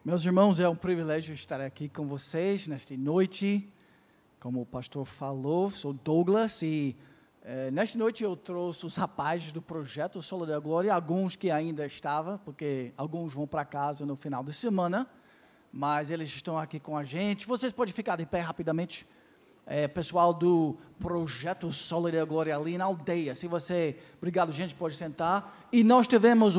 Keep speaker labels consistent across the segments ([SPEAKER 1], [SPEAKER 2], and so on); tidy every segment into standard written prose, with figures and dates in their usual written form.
[SPEAKER 1] Meus irmãos, é um privilégio estar aqui com vocês nesta noite. Como o pastor falou, sou Douglas e nesta noite eu trouxe os rapazes do Projeto Sola da Glória, alguns que ainda estavam, porque alguns vão para casa no final de semana, mas eles estão aqui com a gente. Vocês podem ficar de pé rapidamente. Pessoal do Projeto Sola da Glória ali na aldeia. Se você, obrigado gente, pode sentar. E nós tivemos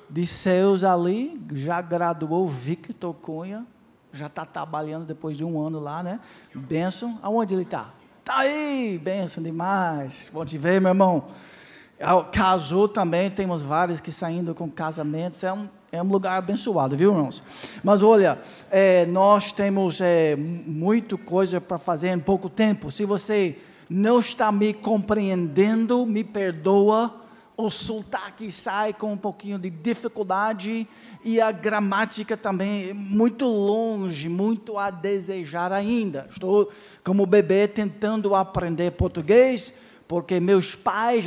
[SPEAKER 1] de seus ali, já graduou, Victor Cunha, já está trabalhando depois de um ano lá, né? Benção, aonde ele está? Está aí, benção demais, bom te ver, meu irmão. Casou também, temos vários que saindo com casamentos, é um lugar abençoado, viu, irmãos? Mas olha, nós temos muita coisa para fazer em pouco tempo. Se você não está me compreendendo, me perdoa. O sotaque sai com um pouquinho de dificuldade e a gramática também é muito longe, muito a desejar ainda. Estou como bebê tentando aprender português, porque meus pais,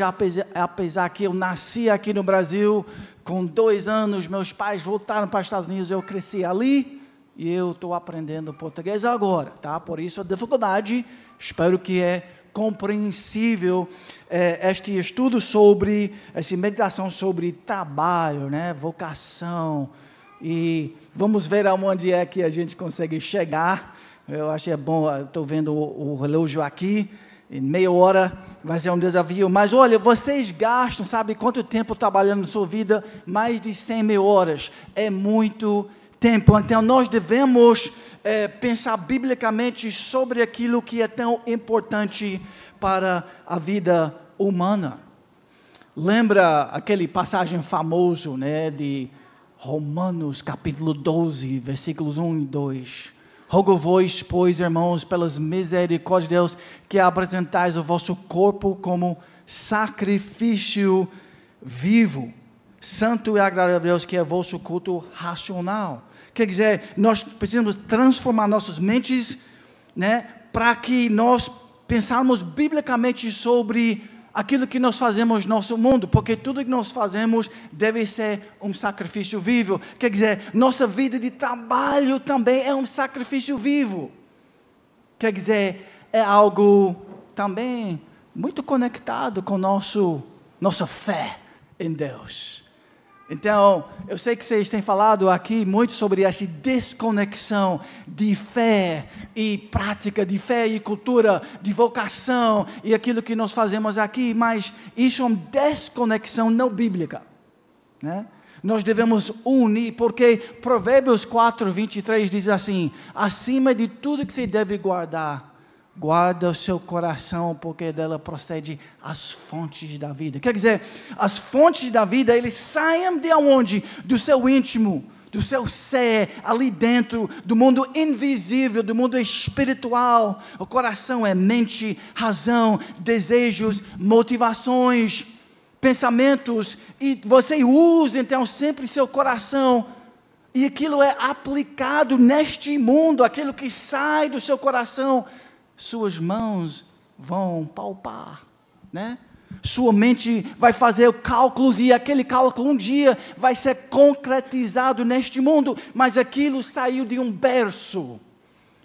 [SPEAKER 1] apesar que eu nasci aqui no Brasil, com 2 anos, meus pais voltaram para os Estados Unidos, eu cresci ali e eu estou aprendendo português agora, tá? Por isso a dificuldade, espero que é compreensível. Este estudo sobre, essa meditação sobre trabalho, né, vocação, e vamos ver aonde é que a gente consegue chegar. Eu acho bom, estou vendo o relógio aqui, em meia hora vai ser um desafio, mas olha, vocês gastam, sabe quanto tempo trabalhando na sua vida? Mais de 100 mil horas, é muito tempo, então nós devemos pensar biblicamente sobre aquilo que é tão importante para a vida humana. Lembra aquele passagem famoso, né, de Romanos capítulo 12, versículos 1 e 2. Rogo-vos, pois, irmãos, pelas misericórdias de Deus, que apresentais o vosso corpo como sacrifício vivo, santo e agradável a Deus, que é vosso culto racional. Quer dizer, nós precisamos transformar nossas mentes, né, para que nós pensarmos biblicamente sobre aquilo que nós fazemos no nosso mundo, porque tudo que nós fazemos deve ser um sacrifício vivo. Quer dizer, nossa vida de trabalho também é um sacrifício vivo. Quer dizer, é algo também muito conectado com nossa fé em Deus. Então, eu sei que vocês têm falado aqui muito sobre essa desconexão de fé e prática, de fé e cultura, de vocação e aquilo que nós fazemos aqui, mas isso é uma desconexão não bíblica, né? Nós devemos unir, porque Provérbios 4, 23 diz assim: acima de tudo que se deve guardar, guarda o seu coração, porque dela procede as fontes da vida. Quer dizer, as fontes da vida, eles saem de onde? Do seu íntimo, do seu ser, ali dentro, do mundo invisível, do mundo espiritual. O coração é mente, razão, desejos, motivações, pensamentos, e você usa então sempre seu coração, e aquilo é aplicado neste mundo, aquilo que sai do seu coração, suas mãos vão palpar, né? Sua mente vai fazer cálculos e aquele cálculo um dia vai ser concretizado neste mundo, mas aquilo saiu de um berço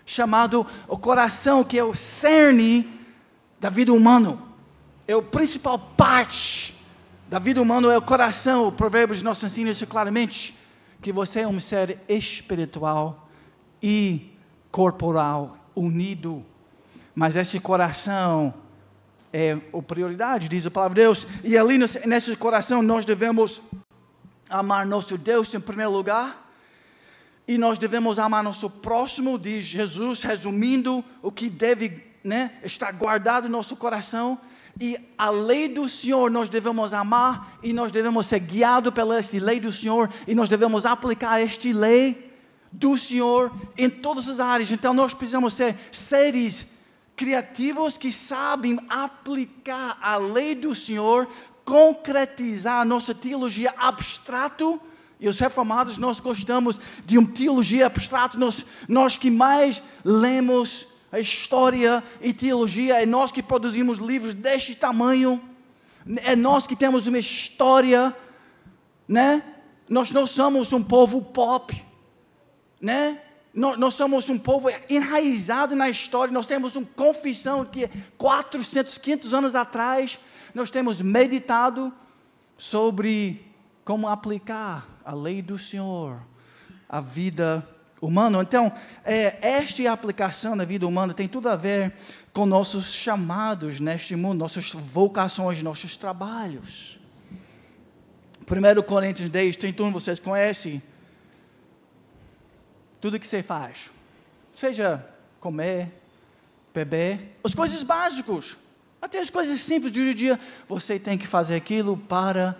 [SPEAKER 1] chamado o coração, que é o cerne da vida humana, é a principal parte da vida humana, é o coração. O Provérbios nos ensina isso claramente, que você é um ser espiritual e corporal unido. Mas esse coração é a prioridade, diz a palavra de Deus. E ali nesse coração nós devemos amar nosso Deus em primeiro lugar. E nós devemos amar nosso próximo, diz Jesus, resumindo o que deve, né, estar guardado no nosso coração. E a lei do Senhor nós devemos amar, e nós devemos ser guiados pela esta lei do Senhor, e nós devemos aplicar esta lei do Senhor em todas as áreas. Então nós precisamos ser seres criativos que sabem aplicar a lei do Senhor, concretizar a nossa teologia abstrato. E os reformados, nós gostamos de uma teologia abstrata. Nós que mais lemos a história e teologia, é nós que produzimos livros deste tamanho, é nós que temos uma história, né, Nós não somos um povo pop, né? Nós somos um povo enraizado na história. Nós temos uma confissão que 400, 500 anos atrás, nós temos meditado sobre como aplicar a lei do Senhor à vida humana. Então, esta aplicação da vida humana tem tudo a ver com nossos chamados neste mundo, nossas vocações, nossos trabalhos. 1 Coríntios 10, 31, vocês conhecem? Tudo que você faz, seja comer, beber, as coisas básicas, até as coisas simples do dia a dia, você tem que fazer aquilo para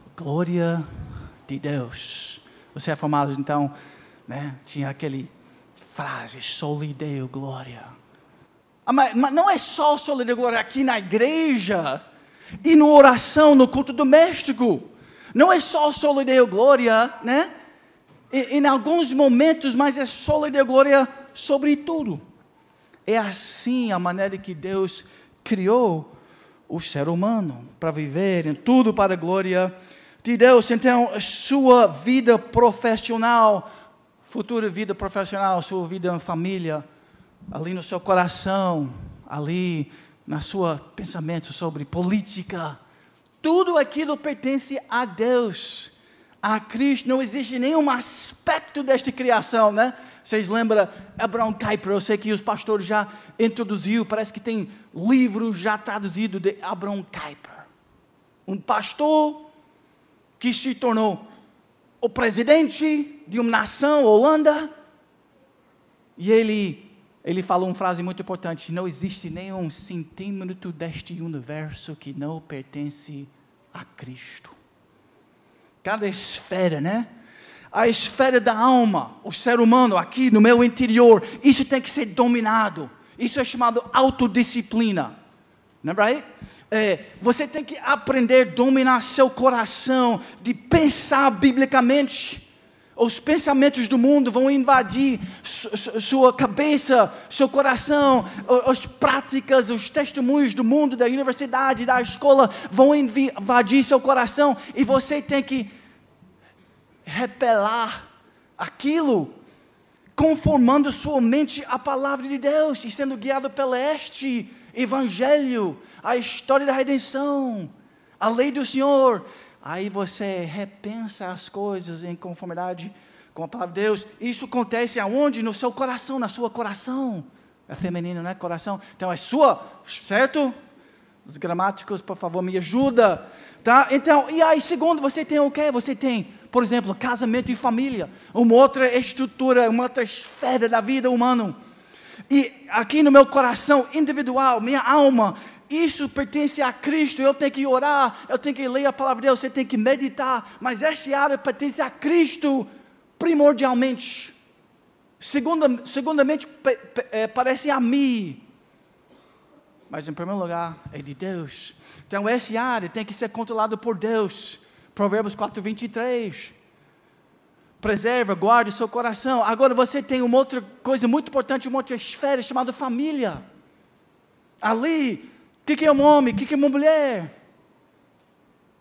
[SPEAKER 1] a glória de Deus. Você é formado, então, né? Tinha aquele frase, soli Deo glória. Mas não é só soli Deo glória aqui na igreja, e na oração, no culto doméstico. Não é só soli Deo glória, né? Em alguns momentos, mas é soli Deo glória sobre tudo. É assim a maneira que Deus criou o ser humano, para viver em tudo para a glória de Deus. Então, sua vida profissional, futura vida profissional, sua vida em família, ali no seu coração, ali na sua pensamento sobre política, tudo aquilo pertence a Deus, a Cristo. Não existe nenhum aspecto desta criação, né? Vocês lembram Abraham Kuyper? Eu sei que os pastores já introduziu, parece que tem livros já traduzidos de Abraham Kuyper. Um pastor que se tornou o presidente de uma nação, Holanda, e ele falou uma frase muito importante: não existe nenhum centímetro deste universo que não pertence a Cristo. Cada esfera, né? A esfera da alma, o ser humano aqui no meu interior, isso tem que ser dominado. Isso é chamado autodisciplina. Não é right? Você tem que aprender a dominar seu coração, de pensar biblicamente. Os pensamentos do mundo vão invadir sua cabeça, seu coração. As práticas, os testemunhos do mundo, da universidade, da escola, vão invadir seu coração. E você tem que repelar aquilo, conformando sua mente à palavra de Deus, e sendo guiado pelo este evangelho, a história da redenção, a lei do Senhor. Aí você repensa as coisas em conformidade com a palavra de Deus. Isso acontece aonde? No seu coração, na sua coração. É feminino, né? Coração. Então é sua, certo? Os gramáticos, por favor, me ajuda. Tá? Então, e aí, segundo, você tem o quê? Você tem, por exemplo, casamento e família. Uma outra estrutura, uma outra esfera da vida humana. E aqui no meu coração individual, minha alma, isso pertence a Cristo. Eu tenho que orar, eu tenho que ler a palavra de Deus, você tem que meditar. Mas esta área pertence a Cristo primordialmente. Segundamente, parece a mim. Mas em primeiro lugar, é de Deus. Então essa área tem que ser controlada por Deus. Provérbios 4, 23. Preserva, guarde seu coração. Agora você tem uma outra coisa muito importante, uma outra esfera chamada família. Ali, o que é um homem, o que é uma mulher?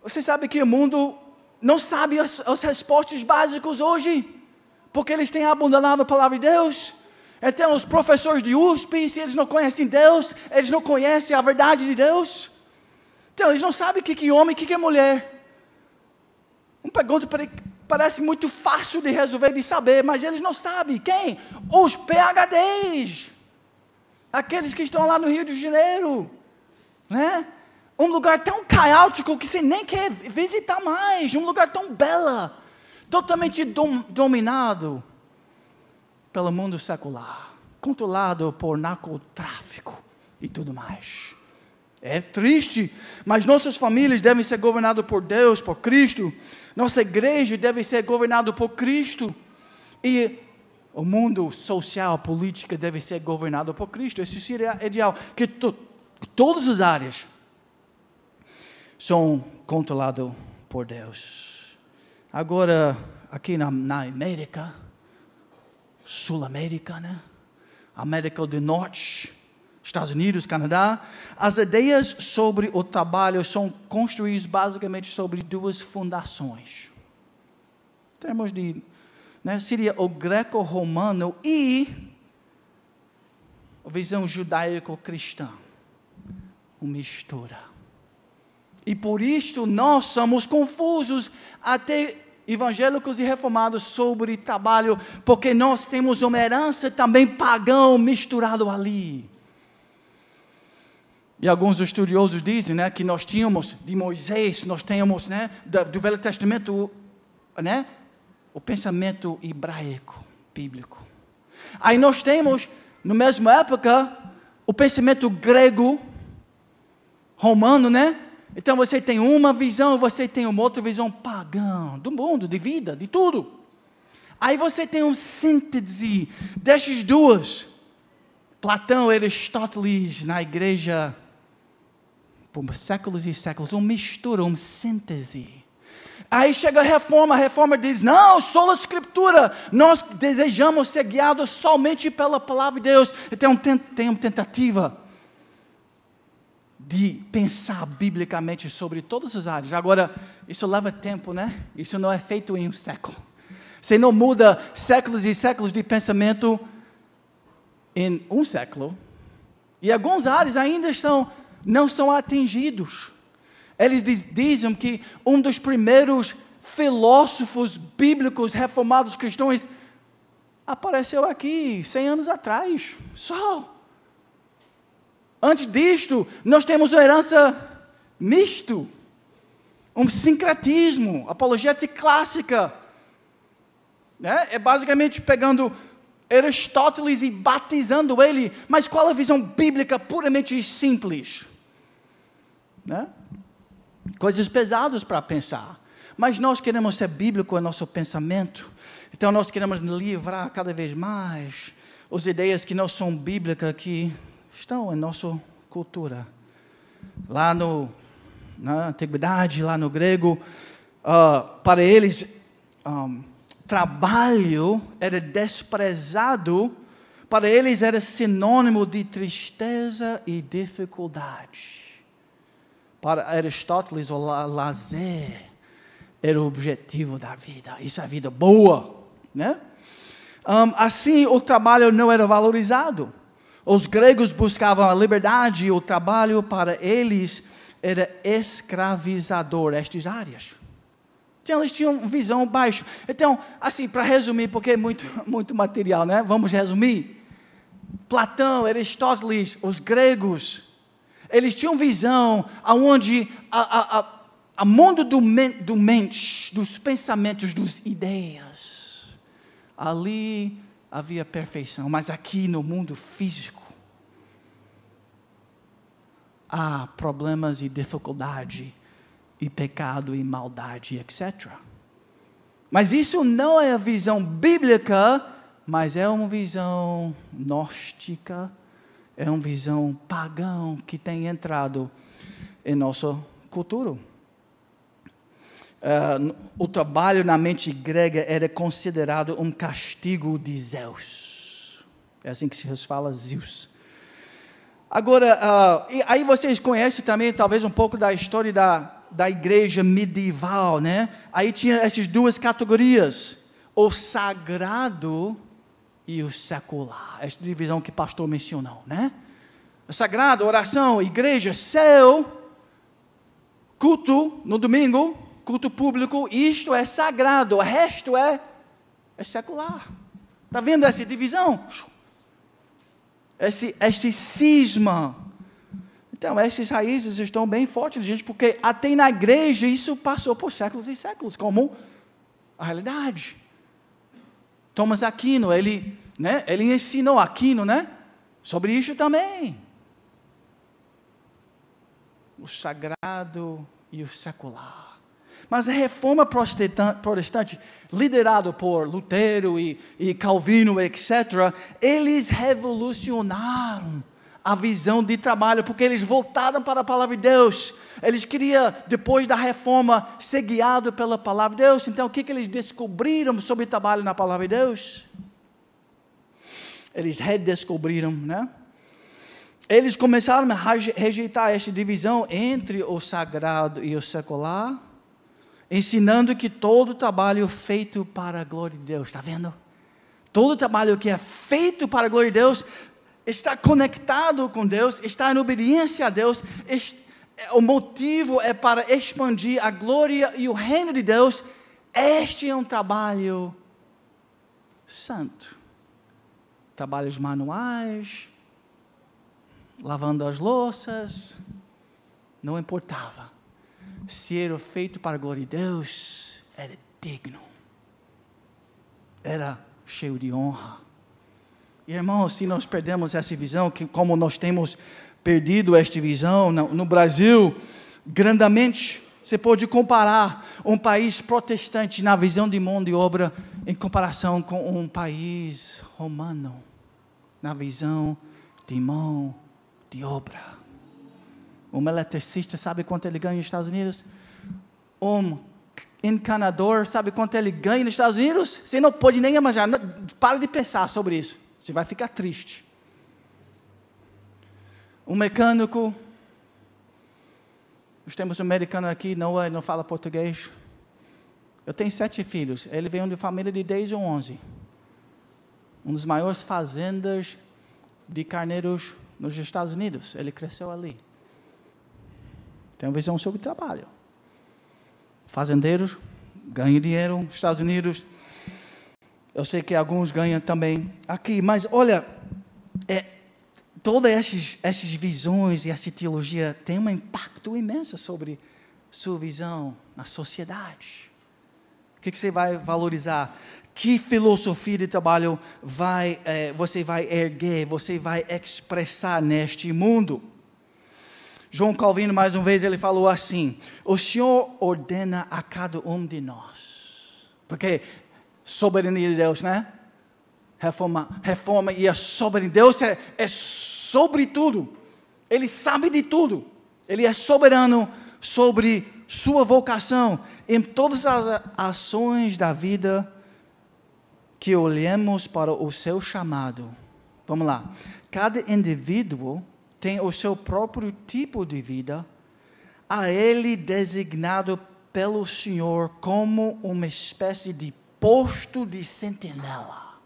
[SPEAKER 1] Você sabe que o mundo não sabe as respostas básicas hoje, porque eles têm abandonado a palavra de Deus. Então os professores de USP, se eles não conhecem Deus, eles não conhecem a verdade de Deus. Então eles não sabem o que é homem, o que é mulher. Uma pergunta parece muito fácil de resolver, de saber, mas eles não sabem. Quem? Os PhDs. Aqueles que estão lá no Rio de Janeiro, né? Um lugar tão caótico que você nem quer visitar mais. Um lugar tão belo, totalmente dominado pelo mundo secular, controlado por narcotráfico e tudo mais. É triste, mas nossas famílias devem ser governadas por Deus, por Cristo. Nossa igreja deve ser governada por Cristo. E o mundo social, política deve ser governado por Cristo. Isso seria ideal, que todas as áreas são controladas por Deus. Agora, aqui na América, Sul-América, né? América do Norte, Estados Unidos, Canadá, as ideias sobre o trabalho são construídas basicamente sobre duas fundações. termos de, né, seria o greco-romano e a visão judaico-cristã. Uma mistura. E por isto nós somos confusos, até evangélicos e reformados, sobre trabalho, porque nós temos uma herança também pagão misturado ali. E alguns estudiosos dizem, né, que nós tínhamos de Moisés, nós temos, né, do Velho Testamento, né, o pensamento hebraico, bíblico. Aí nós temos, na mesma época, o pensamento grego, romano, né? Então você tem uma visão, você tem uma outra visão pagã, do mundo, de vida, de tudo. Aí você tem uma síntese dessas duas. Platão e Aristóteles na igreja, por séculos e séculos, uma mistura, uma síntese. Aí chega a reforma diz, não, só a escritura, nós desejamos ser guiados somente pela palavra de Deus. Então tem uma tentativa de pensar biblicamente sobre todas as áreas. Agora, isso leva tempo, né? Isso não é feito em um século. Você não muda séculos e séculos de pensamento em um século. E algumas áreas ainda não são atingidos. Eles dizem que um dos primeiros filósofos bíblicos reformados cristãos apareceu aqui 100 anos atrás, só. Antes disto, nós temos uma herança misto, um sincretismo, apologética clássica, né? É basicamente pegando Aristóteles e batizando ele, mas qual a visão bíblica puramente simples? Né? Coisas pesadas para pensar, mas nós queremos ser bíblico em nosso pensamento, então nós queremos livrar cada vez mais as ideias que não são bíblicas, que estão em nossa cultura. Lá na antiguidade, lá no grego, para eles, trabalho era desprezado, para eles era sinônimo de tristeza e dificuldade. Para Aristóteles, o lazer era o objetivo da vida. Isso é a vida boa, né? Assim, o trabalho não era valorizado. Os gregos buscavam a liberdade e o trabalho para eles era escravizador, estas áreas. Então, eles tinham visão baixa. Então, assim, para resumir, porque é muito material, né? Vamos resumir. Platão, Aristóteles, os gregos, eles tinham visão onde o mundo do mente, dos pensamentos, das ideias, ali havia perfeição, mas aqui no mundo físico há problemas e dificuldade e pecado e maldade, etc. Mas isso não é a visão bíblica, mas é uma visão gnóstica, é uma visão pagã que tem entrado em nossa cultura. O trabalho na mente grega era considerado um castigo de Zeus. É assim que se fala, Zeus. Agora, aí vocês conhecem também, talvez, um pouco da história da igreja medieval, né? Aí tinha essas duas categorias, o sagrado e o secular. Esta divisão que o pastor mencionou, né? O sagrado, oração, igreja, céu, culto no domingo, culto público, isto é sagrado, o resto é secular. Está vendo essa divisão? Este cisma. Então, essas raízes estão bem fortes, gente, porque até na igreja isso passou por séculos e séculos, como a realidade. Thomas Aquino, ele ensinou Aquino, né? Sobre isso também. O sagrado e o secular. Mas a reforma protestante, liderada por Lutero e Calvino, etc., eles revolucionaram a visão de trabalho, porque eles voltaram para a palavra de Deus. Eles queriam, depois da reforma, ser guiados pela palavra de Deus. Então, o que eles descobriram sobre o trabalho na palavra de Deus? Eles redescobriram, né? Eles começaram a rejeitar essa divisão entre o sagrado e o secular. ensinando que todo trabalho feito para a glória de Deus, está vendo? Todo trabalho que é feito para a glória de Deus, está conectado com Deus, está em obediência a Deus, o motivo é para expandir a glória e o reino de Deus. Este é um trabalho santo. Trabalhos manuais, lavando as louças, não importava. Se era feito para a glória de Deus, era digno, era cheio de honra. Irmãos, se nós perdemos essa visão, que como nós temos perdido esta visão no Brasil, grandemente, você pode comparar um país protestante na visão de mão de obra em comparação com um país romano, na visão de mão de obra. Um eletricista sabe quanto ele ganha nos Estados Unidos? Um encanador sabe quanto ele ganha nos Estados Unidos? Você não pode nem imaginar, para de pensar sobre isso, você vai ficar triste. Um mecânico, nós temos um americano aqui, não fala português. Eu tenho 7 filhos, ele veio de uma família de 10 ou 11. Um dos maiores fazendas de carneiros nos Estados Unidos, ele cresceu ali. Tem uma visão sobre trabalho. Fazendeiros ganham dinheiro nos Estados Unidos. Eu sei que alguns ganham também aqui, mas olha, todas essas visões e essa teologia tem um impacto imenso sobre sua visão na sociedade. O que você vai valorizar? Que filosofia de trabalho você vai erguer, você vai expressar neste mundo? João Calvino, mais uma vez, ele falou assim: o Senhor ordena a cada um de nós. Porque soberania de Deus, né? Reforma e a soberania de Deus é sobre tudo. Ele sabe de tudo. Ele é soberano sobre sua vocação. Em todas as ações da vida que olhemos para o seu chamado. Vamos lá. Cada indivíduo tem o seu próprio tipo de vida, a ele designado pelo Senhor como uma espécie de posto de sentinela.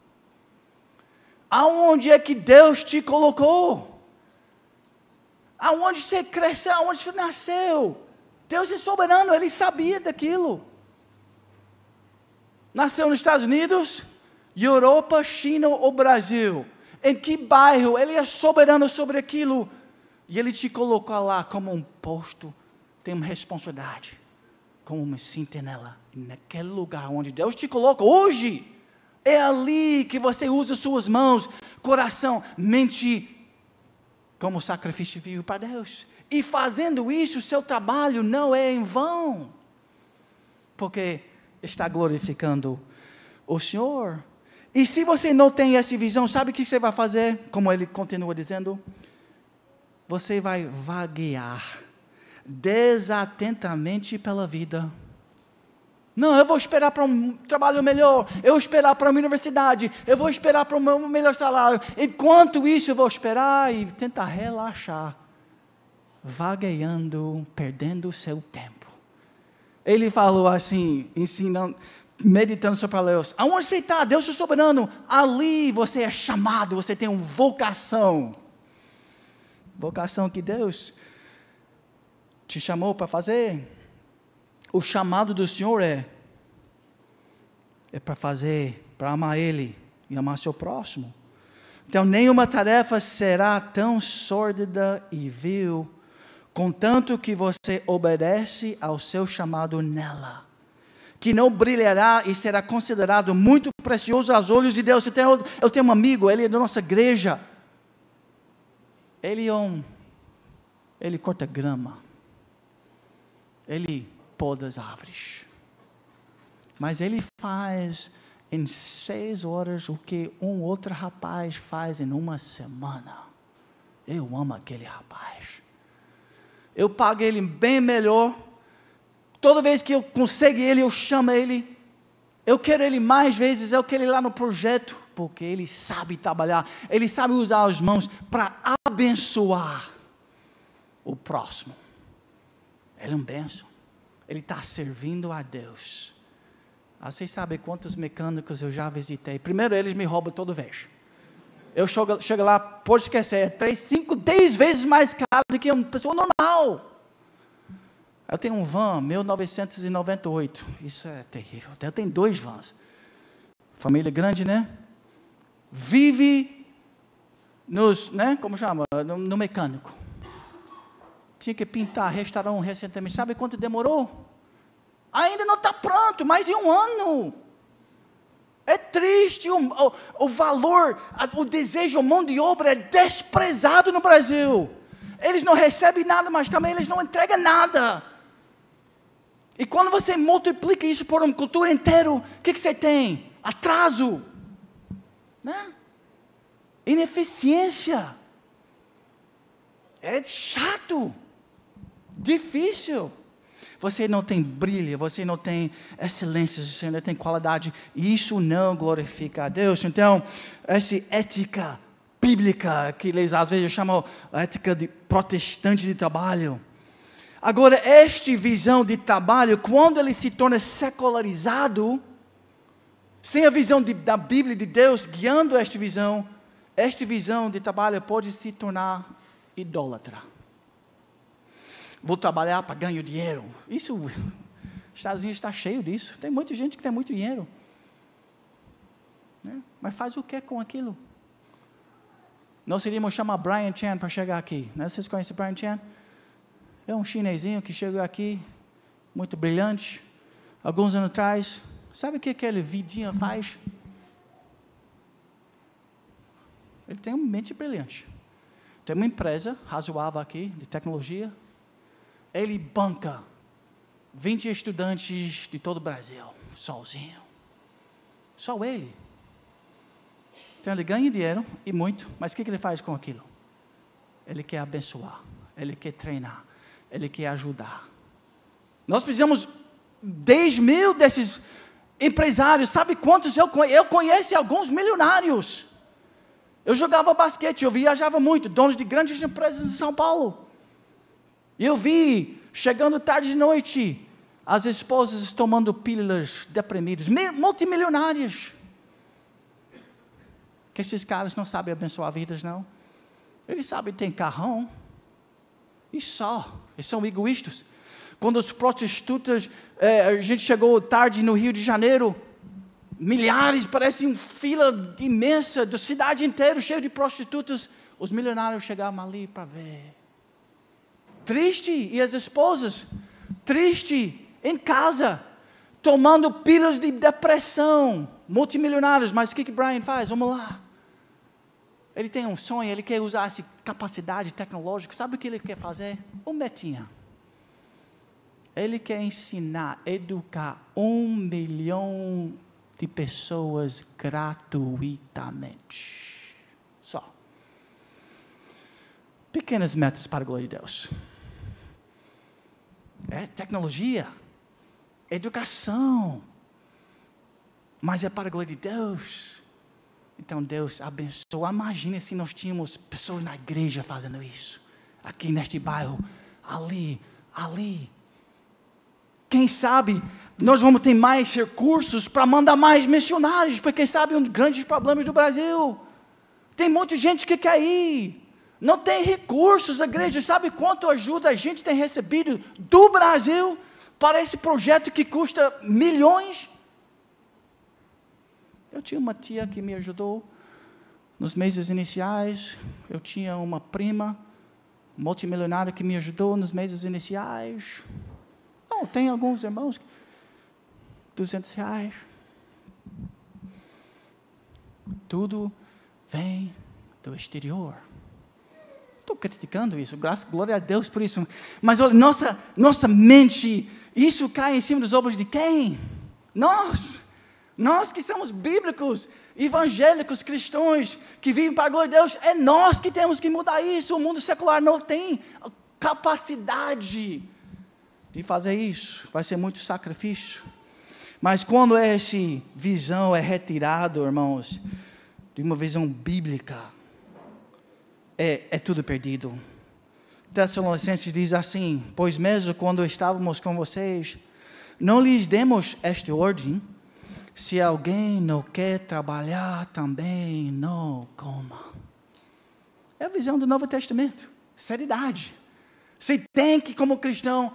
[SPEAKER 1] Aonde é que Deus te colocou? Aonde você cresceu? Aonde você nasceu? Deus é soberano, Ele sabia daquilo. Nasceu nos Estados Unidos, Europa, China ou Brasil? Em que bairro? Ele é soberano sobre aquilo. E Ele te colocou lá como um posto, tem uma responsabilidade, como uma sentinela. E naquele lugar onde Deus te coloca hoje, é ali que você usa suas mãos, coração, mente, como sacrifício vivo para Deus. E fazendo isso, seu trabalho não é em vão, porque está glorificando o Senhor. E se você não tem essa visão, sabe o que você vai fazer? Como ele continua dizendo, você vai vaguear desatentamente pela vida. Não, eu vou esperar para um trabalho melhor, eu vou esperar para uma universidade, eu vou esperar para um melhor salário. Enquanto isso, eu vou esperar e tentar relaxar, vagueando, perdendo o seu tempo. Ele falou assim, ensinando, meditando sobre a Deus. Aonde você está? Deus é soberano. Ali você é chamado, você tem uma vocação. Vocação que Deus te chamou para fazer. O chamado do Senhor é para fazer, para amar Ele e amar seu próximo. Então, nenhuma tarefa será tão sórdida e vil, contanto que você obedece ao seu chamado nela, que não brilhará e será considerado muito precioso aos olhos de Deus. Eu tenho um amigo, ele é da nossa igreja. Ele corta grama. Ele poda as árvores. Mas ele faz em 6 horas o que um outro rapaz faz em uma semana. Eu amo aquele rapaz. Eu pago ele bem melhor. Toda vez que eu consigo ele, eu chamo ele. Eu quero ele mais vezes, eu quero ele lá no projeto, porque ele sabe trabalhar, ele sabe usar as mãos para abençoar o próximo. Ele é um bênção. ele está servindo a Deus. Vocês sabem quantos mecânicos eu já visitei. Primeiro, eles me roubam toda vez. Eu chego lá, pode esquecer, 3, 5, 10 vezes mais caro do que uma pessoa normal. Eu tenho um van, 1998. Isso é terrível. Eu tenho 2 vans. Família grande, né? Vive né? Como chama? No mecânico. Tinha que pintar, restaurar recentemente. Sabe quanto demorou? Ainda não está pronto, mais de 1 ano. É triste, o valor, o desejo, a mão de obra é desprezado no Brasil. Eles não recebem nada, mas também eles não entregam nada. E quando você multiplica isso por uma cultura inteira, o que você tem? Atraso, né? Ineficiência. É chato, difícil. Você não tem brilho, você não tem excelência, você não tem qualidade. Isso não glorifica a Deus. Então, essa ética bíblica, que eles às vezes chamam a ética de protestante de trabalho. Agora, esta visão de trabalho, quando ele se torna secularizado, sem a visão da Bíblia de Deus guiando esta visão de trabalho pode se tornar idólatra. Vou trabalhar para ganhar dinheiro. Isso, os Estados Unidos está cheio disso. Tem muita gente que tem muito dinheiro. Né? Mas faz o que com aquilo? Nós iríamos chamar Brian Chan para chegar aqui. Né? Vocês conhecem Brian Chan? É um chinesinho que chegou aqui, muito brilhante. Alguns anos atrás, sabe o que aquele vidinho faz? Ele tem uma mente brilhante. Tem uma empresa razoável aqui, de tecnologia. Ele banca 20 estudantes de todo o Brasil, sozinho. Só ele. Então ele ganha dinheiro, e muito, mas o que ele faz com aquilo? Ele quer abençoar, ele quer treinar, ele quer ajudar. Nós precisamos 10 mil desses empresários. Sabe quantos eu conheço? Alguns milionários. Eu jogava basquete, eu viajava muito, donos de grandes empresas em São Paulo. Eu vi, chegando tarde de noite, as esposas tomando pílulas deprimidas, multimilionárias. Que esses caras não sabem abençoar vidas, não. Eles sabem ter carrão. E só. Eles são egoístas. Quando os prostitutas, a gente chegou tarde no Rio de Janeiro, milhares, parece uma fila imensa, da cidade inteira, cheia de prostitutas. Os milionários chegavam ali para ver. Triste, e as esposas, triste, em casa, tomando pílulas de depressão, multimilionários. Mas o que Brian faz? Vamos lá. Ele tem um sonho, ele quer usar essa capacidade tecnológica. Sabe o que ele quer fazer? Um metinha. Ele quer ensinar, educar 1 milhão de pessoas gratuitamente. Só. Pequenas metas para a glória de Deus. Tecnologia, educação, mas é para a glória de Deus. Então Deus abençoa. Imagina se nós tínhamos pessoas na igreja fazendo isso, aqui neste bairro, ali. Quem sabe nós vamos ter mais recursos para mandar mais missionários, porque quem sabe um dos grandes problemas do Brasil, tem muita gente que quer ir. Não tem recursos, a igreja. Sabe quanto ajuda a gente tem recebido do Brasil para esse projeto que custa milhões? Eu tinha uma tia que me ajudou nos meses iniciais. Eu tinha uma prima multimilionária que me ajudou nos meses iniciais. Não, tem alguns irmãos, R$200. Tudo vem do exterior. Estou criticando isso, glória a Deus por isso. Mas olha, nossa mente, isso cai em cima dos ombros de quem? Nós que somos bíblicos, evangélicos, cristãos, que vivem para a glória de Deus, é nós que temos que mudar isso. O mundo secular não tem capacidade de fazer isso. Vai ser muito sacrifício. Mas quando essa visão é retirada, irmãos, de uma visão bíblica, é tudo perdido. Tessalonicenses diz assim: pois mesmo quando estávamos com vocês, não lhes demos esta ordem: se alguém não quer trabalhar, também não coma. É a visão do Novo Testamento, seriedade. Você tem que, como cristão,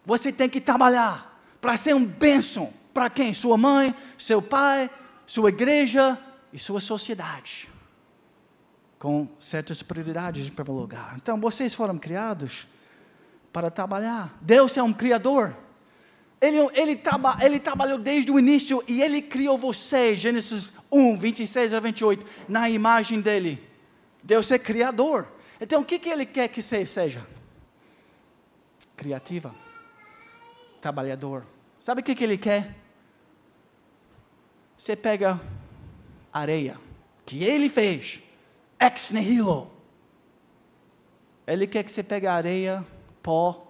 [SPEAKER 1] você tem que trabalhar para ser um bênção para quem? Sua mãe, seu pai, sua igreja e sua sociedade, com certas prioridades em primeiro lugar. Então, vocês foram criados para trabalhar. Deus é um criador. Ele trabalhou desde o início e Ele criou você, Gênesis 1, 26 a 28, na imagem dEle. Deus é criador. Então, o que Ele quer que você seja? Criativa. Trabalhador. Sabe o que Ele quer? Você pega areia, que Ele fez, ex nihilo. Ele quer que você pegue a areia, pó,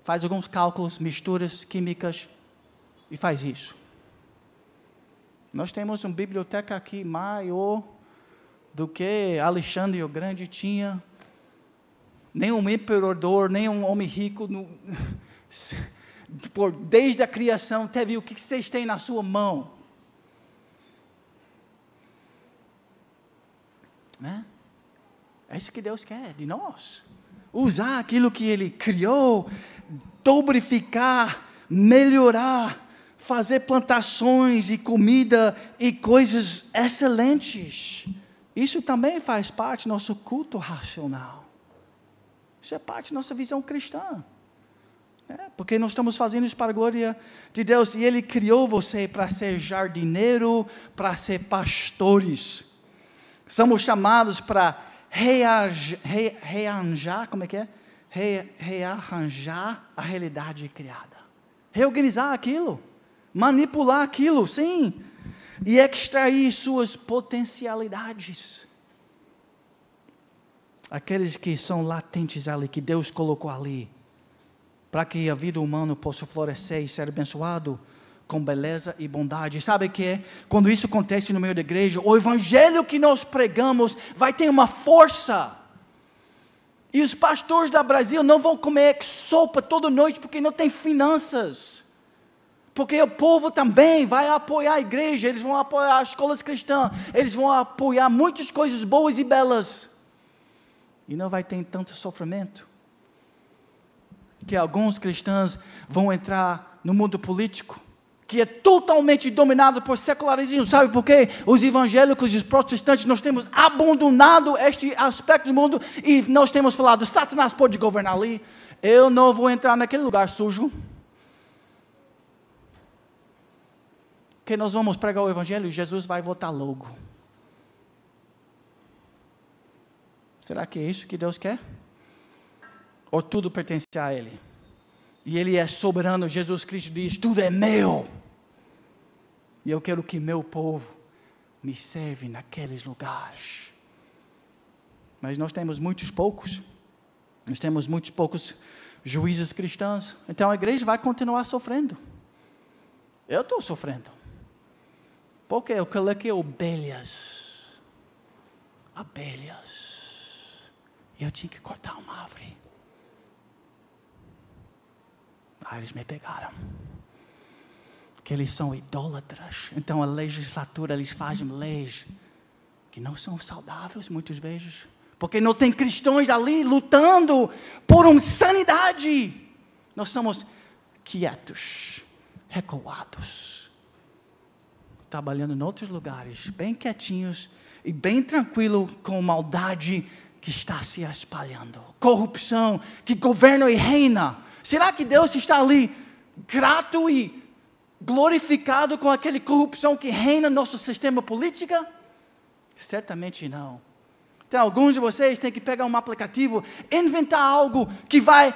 [SPEAKER 1] faz alguns cálculos, misturas químicas e faz isso. Nós temos uma biblioteca aqui maior do que Alexandre o Grande tinha. Nenhum imperador, nenhum homem rico, desde a criação, teve o que vocês têm na sua mão. Né? É isso que Deus quer de nós. Usar aquilo que Ele criou, lubrificar, melhorar, fazer plantações e comida e coisas excelentes. Isso também faz parte do nosso culto racional. Isso é parte da nossa visão cristã. Porque nós estamos fazendo isso para a glória de Deus. E Ele criou você para ser jardineiro, para ser pastores. Somos chamados para rearranjar, como é que é? Rearranjar a realidade criada. Reorganizar aquilo. Manipular aquilo, sim. E extrair suas potencialidades. Aqueles que são latentes ali, que Deus colocou ali. Para que a vida humana possa florescer e ser abençoado com beleza e bondade. Sabe o que é? Quando isso acontece no meio da igreja, o evangelho que nós pregamos vai ter uma força. E os pastores da Brasil não vão comer sopa toda noite porque não tem finanças. Porque o povo também vai apoiar a igreja, eles vão apoiar as escolas cristãs, eles vão apoiar muitas coisas boas e belas. E não vai ter tanto sofrimento. Que alguns cristãos vão entrar no mundo político, que é totalmente dominado por secularismo. Sabe por quê? Os evangélicos e os protestantes, nós temos abandonado este aspecto do mundo e nós temos falado, Satanás pode governar ali, eu não vou entrar naquele lugar sujo. Que nós vamos pregar o evangelho e Jesus vai voltar logo. Será que é isso que Deus quer? Ou tudo pertence a Ele? E Ele é soberano. Jesus Cristo diz, tudo é meu. E eu quero que meu povo me serve naqueles lugares. Mas nós temos muitos poucos. Nós temos muitos poucos juízes cristãos. Então a igreja vai continuar sofrendo. Eu estou sofrendo. Porque eu coloquei ovelhas. Abelhas. E eu tinha que cortar uma árvore. Eles me pegaram. Que eles são idólatras. Então a legislatura, eles fazem leis que não são saudáveis muitas vezes. Porque não tem cristãos ali lutando por uma sanidade. Nós somos quietos, recuados. Trabalhando em outros lugares, bem quietinhos e bem tranquilo com maldade que está se espalhando. Corrupção que governa e reina. Será que Deus está ali grato e glorificado com aquela corrupção que reina no nosso sistema político? Certamente não. Então alguns de vocês têm que pegar um aplicativo, inventar algo que vai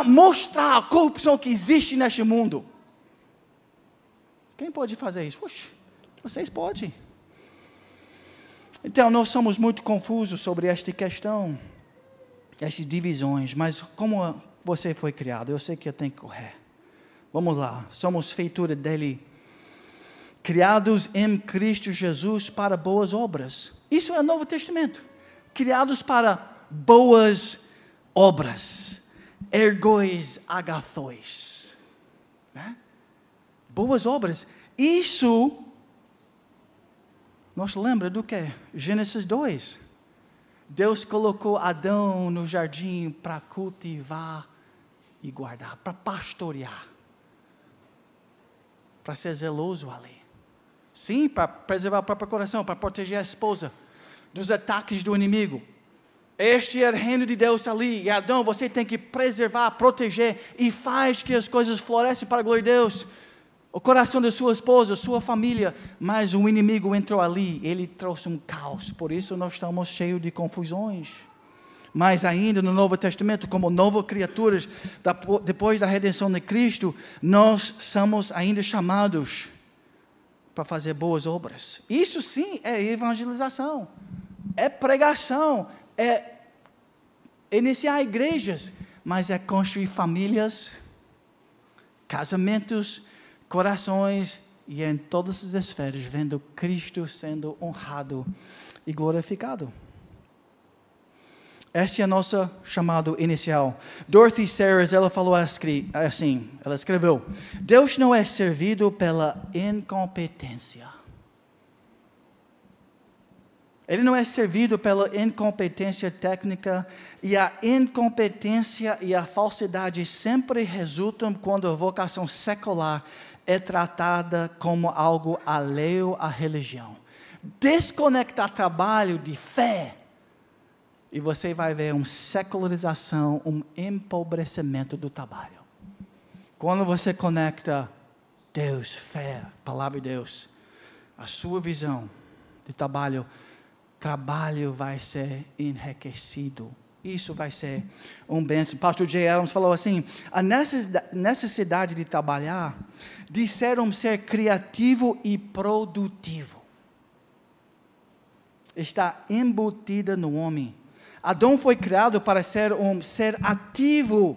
[SPEAKER 1] mostrar a corrupção que existe neste mundo. Quem pode fazer isso? Oxe, vocês podem. Então nós somos muito confusos sobre esta questão, estas divisões, mas como você foi criado, eu sei que eu tenho que correr. Vamos lá, somos feitura dele, criados em Cristo Jesus para boas obras. Isso é o Novo Testamento. Criados para boas obras, ergois agathos, né? Boas obras. Isso nos lembra do que? Gênesis 2. Deus colocou Adão no jardim para cultivar e guardar, para pastorear, para ser zeloso ali. Sim, para preservar o próprio coração, para proteger a esposa dos ataques do inimigo. Este é o reino de Deus ali. E Adão, você tem que preservar, proteger e faz que as coisas florescem para a glória de Deus. O coração da sua esposa, sua família. Mas o inimigo entrou ali, ele trouxe um caos. Por isso nós estamos cheios de confusões. Mas ainda no Novo Testamento, como novas criaturas, depois da redenção de Cristo, nós somos ainda chamados para fazer boas obras. Isso sim é evangelização, é pregação, é iniciar igrejas, mas é construir famílias, casamentos, corações e em todas as esferas, vendo Cristo sendo honrado e glorificado. Esse é o nosso chamado inicial. Dorothy Sayers, ela falou assim, ela escreveu: Deus não é servido pela incompetência. Ele não é servido pela incompetência técnica, e a incompetência e a falsidade sempre resultam quando a vocação secular é tratada como algo alheio à religião. Desconectar trabalho de fé, e você vai ver uma secularização, um empobrecimento do trabalho. Quando você conecta Deus, fé, palavra de Deus, a sua visão de trabalho vai ser enriquecido. Isso vai ser um bênção. Pastor J. Adams falou assim: a necessidade de trabalhar, disseram ser criativo e produtivo, está embutida no homem. Adão foi criado para ser um ser ativo.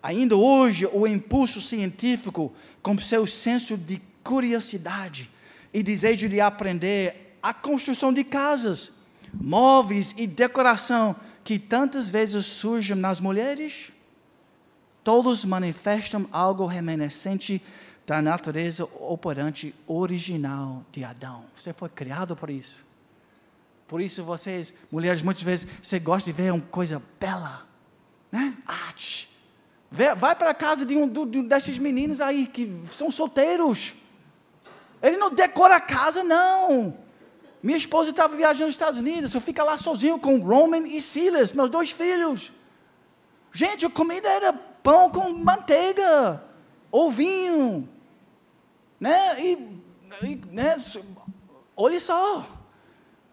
[SPEAKER 1] Ainda hoje, o impulso científico, com seu senso de curiosidade e desejo de aprender, a construção de casas, móveis e decoração, que tantas vezes surgem nas mulheres, todos manifestam algo remanescente da natureza operante original de Adão. Você foi criado por isso. Por isso vocês, mulheres, muitas vezes, você gosta de ver uma coisa bela, né? Vai para a casa de desses meninos aí, que são solteiros. Ele não decora a casa, não. Minha esposa estava viajando nos Estados Unidos, eu fico lá sozinho com Roman e Silas, meus 2 filhos. Gente, a comida era pão com manteiga, ovinho, né? Né? Olha só.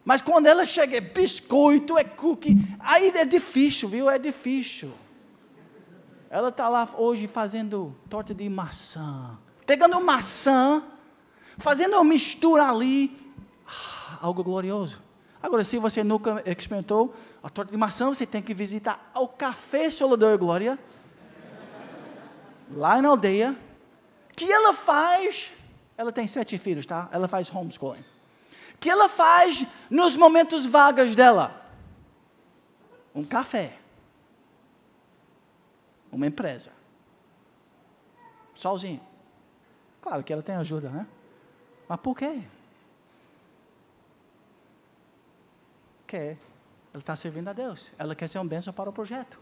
[SPEAKER 1] Mas quando ela chega, é biscoito, é cookie, aí é difícil, viu? É difícil. Ela está lá hoje fazendo torta de maçã, pegando maçã, fazendo uma mistura ali, algo glorioso. Agora, se você nunca experimentou a torta de maçã, você tem que visitar o Café Solador Glória, lá na aldeia, que ela faz, ela tem 7 filhos, tá? Ela faz homeschooling. Que ela faz nos momentos vagos dela. Um café. Uma empresa. Sozinho. Claro que ela tem ajuda, né? Mas por quê? Porque ela está servindo a Deus. Ela quer ser um bênção para o projeto.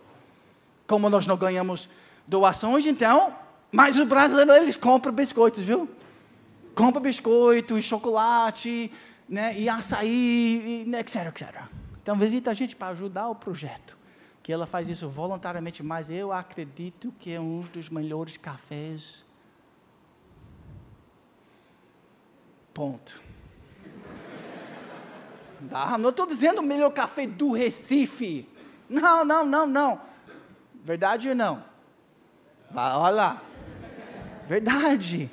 [SPEAKER 1] Como nós não ganhamos doações, então, mas os brasileiros, eles compram biscoitos, viu? Compram biscoito e chocolate, né, e açaí, e etc, etc. Então visita a gente para ajudar o projeto, que ela faz isso voluntariamente, mas eu acredito que é um dos melhores cafés. Ponto. Não estou dizendo o melhor café do Recife. Não. Verdade ou não? Olha lá. Verdade.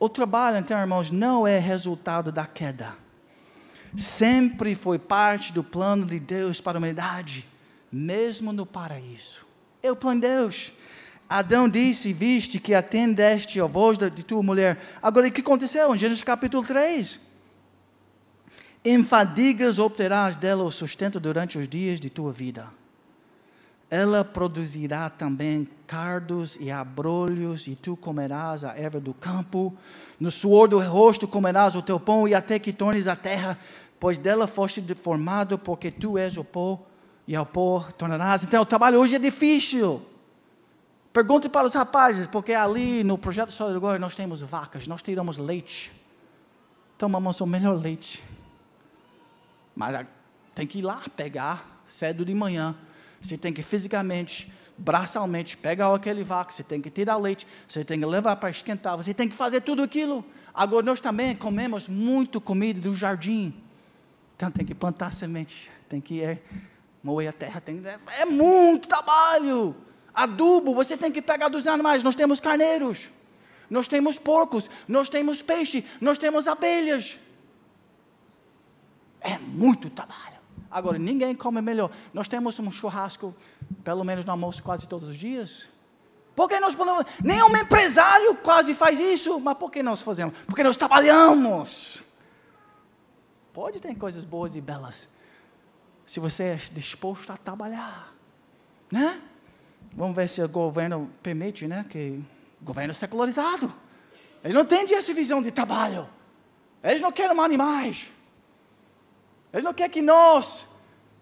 [SPEAKER 1] O trabalho, então, irmãos, não é resultado da queda. Sempre foi parte do plano de Deus para a humanidade, mesmo no paraíso. É o plano de Deus. Adão disse: viste que atendeste a voz de tua mulher. Agora, o que aconteceu? Em Gênesis capítulo 3. Em fadigas obterás dela o sustento durante os dias de tua vida. ela produzirá também cardos e abrolhos, e tu comerás a erva do campo. No suor do rosto comerás o teu pão, e até que tornes a terra, pois dela foste formado, porque tu és o pó, e ao pó tornarás. Então, o trabalho hoje é difícil. Pergunte para os rapazes, porque ali no Projeto História de Glória nós temos vacas, nós tiramos leite. Tomamos o melhor leite. Mas tem que ir lá pegar cedo de manhã. Você tem que fisicamente, braçalmente, pegar aquele vaca, você tem que tirar leite, você tem que levar para esquentar, você tem que fazer tudo aquilo. Agora nós também comemos muito comida do jardim. Então tem que plantar sementes, tem que moer a terra, é muito trabalho. Adubo, você tem que pegar dos animais. Nós temos carneiros, nós temos porcos, nós temos peixe, nós temos abelhas. É muito trabalho. Agora, ninguém come melhor. Nós temos um churrasco, pelo menos no almoço, quase todos os dias. Por que nós podemos? Nenhum empresário quase faz isso. Mas por que nós fazemos? Porque nós trabalhamos. Pode ter coisas boas e belas, se você é disposto a trabalhar, né? Vamos ver se o governo permite, né? Que o governo é secularizado. Eles não têm essa visão de trabalho. Eles não querem animais. Eles não querem que nós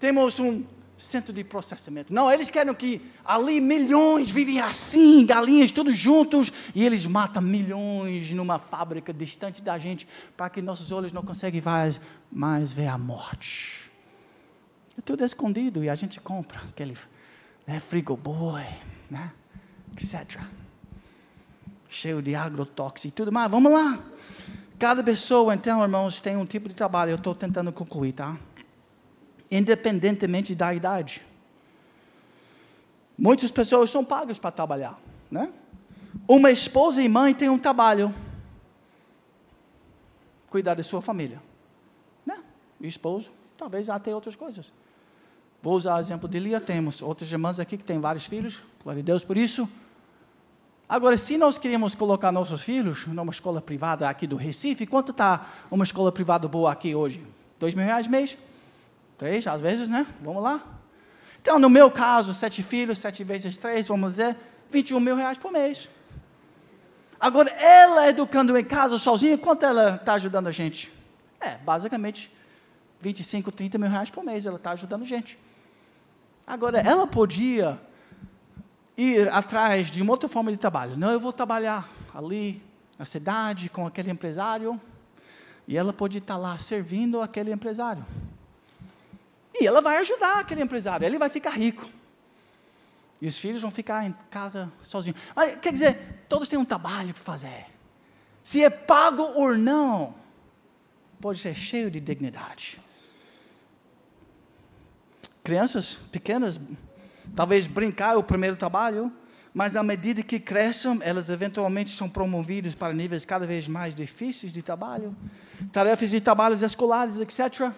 [SPEAKER 1] temos um centro de processamento. Não, eles querem que ali milhões vivem assim, galinhas todos juntos, e eles matam milhões numa fábrica distante da gente, para que nossos olhos não conseguem mais ver a morte. É tudo escondido e a gente compra aquele frigoboi, né, etc. Cheio de agrotóxico e tudo mais. Vamos lá. Cada pessoa, então, irmãos, tem um tipo de trabalho. Eu estou tentando concluir, tá? Independentemente da idade. Muitas pessoas são pagas para trabalhar, né? Uma esposa e mãe tem um trabalho. Cuidar da sua família, né? E esposo, talvez até outras coisas. Vou usar o exemplo de Lia. Temos outras irmãs aqui que têm vários filhos. Glória a Deus por isso. Agora, se nós queríamos colocar nossos filhos numa escola privada aqui do Recife, quanto está uma escola privada boa aqui hoje? R$2.000 mês? 3, às vezes, né? Vamos lá. Então, no meu caso, 7 filhos, 7 vezes 3, vamos dizer, R$21.000 por mês. Agora, ela educando em casa sozinha, quanto ela está ajudando a gente? Basicamente, 25, 30 mil reais por mês, ela está ajudando a gente. Agora, ela podia ir atrás de uma outra forma de trabalho. Não, eu vou trabalhar ali na cidade com aquele empresário, e ela pode estar lá servindo aquele empresário. E ela vai ajudar aquele empresário, ele vai ficar rico. E os filhos vão ficar em casa sozinhos. Mas, quer dizer, todos têm um trabalho para fazer. Se é pago ou não, pode ser cheio de dignidade. Crianças pequenas, talvez brincar é o primeiro trabalho, mas à medida que crescem, elas eventualmente são promovidas para níveis cada vez mais difíceis de trabalho, tarefas e trabalhos escolares, etc.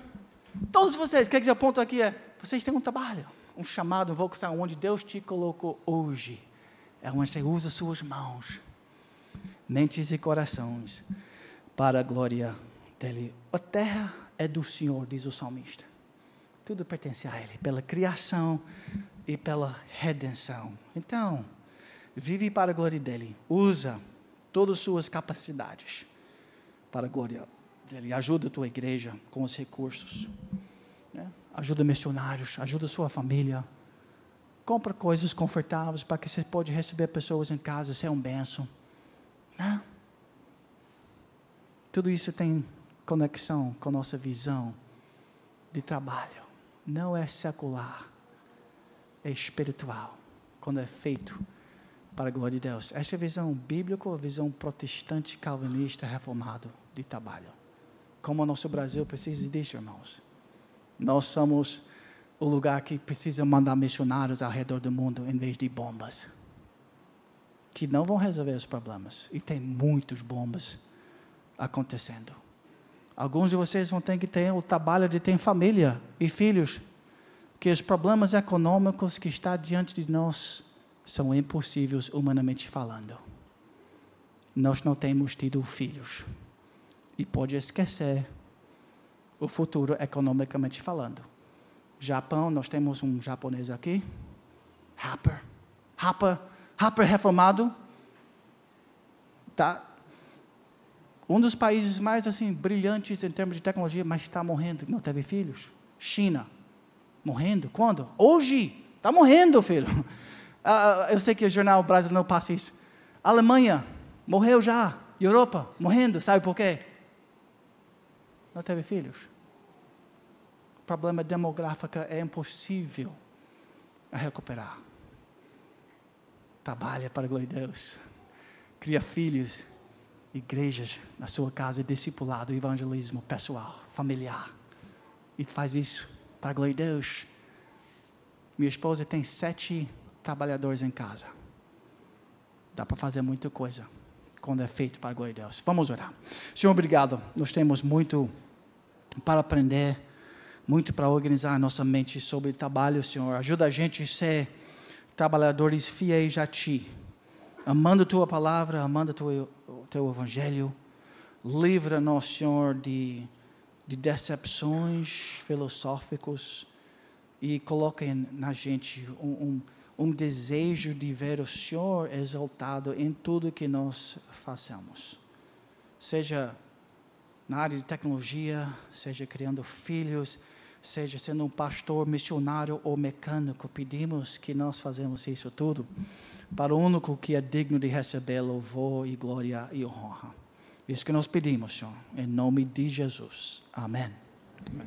[SPEAKER 1] Todos vocês, quer dizer, o ponto aqui é, vocês têm um trabalho, um chamado, uma vocação, onde Deus te colocou hoje, é onde você usa suas mãos, mentes e corações, para a glória dEle. A terra é do Senhor, diz o salmista. Tudo pertence a Ele, pela criação e pela redenção. Então, vive para a glória dEle. Usa todas as suas capacidades para a glória dEle. Ajuda a tua igreja com os recursos. Né? Ajuda missionários, ajuda a sua família. Compra coisas confortáveis para que você pode receber pessoas em casa, ser um bênção. Né? Tudo isso tem conexão com a nossa visão de trabalho. Não é secular, é espiritual, quando é feito para a glória de Deus. Essa é a visão bíblica, a visão protestante, calvinista, reformado de trabalho. Como o nosso Brasil precisa disso, irmãos. Nós somos o lugar que precisa mandar missionários ao redor do mundo, em vez de bombas, que não vão resolver os problemas. E tem muitas bombas acontecendo. Alguns de vocês vão ter que ter o trabalho de ter família e filhos, que os problemas econômicos que estão diante de nós são impossíveis humanamente falando. Nós não temos tido filhos. E pode esquecer o futuro economicamente falando. Japão, nós temos um japonês aqui, Rapper reformado. Tá? Um dos países mais assim, brilhantes em termos de tecnologia, mas está morrendo, não teve filhos. China, morrendo. Quando? Hoje. Está morrendo, filho. Eu sei que o jornal brasileiro não passa isso. Alemanha, morreu já. Europa, morrendo. Sabe por quê? Não teve filhos. O problema demográfico é impossível a recuperar. Trabalha para a glória de Deus. Cria filhos, igrejas na sua casa, discipulado, evangelismo pessoal, familiar. E faz isso para a glória de Deus. Minha esposa tem 7 trabalhadores em casa. Dá para fazer muita coisa quando é feito para a glória de Deus. Vamos orar. Senhor, obrigado. Nós temos muito para aprender, muito para organizar a nossa mente sobre trabalho, Senhor. Ajuda a gente a ser trabalhadores fiéis a Ti, amando a Tua palavra, amando o Teu Evangelho. Livra-nos, Senhor, de decepções filosóficas e coloca na gente um desejo de ver o Senhor exaltado em tudo que nós façamos. Seja na área de tecnologia, seja criando filhos, seja sendo um pastor, missionário ou mecânico, pedimos que nós fazemos isso tudo para o único que é digno de receber louvor e glória e honra. Isso que nós pedimos, Senhor, em nome de Jesus. Amém. Amém.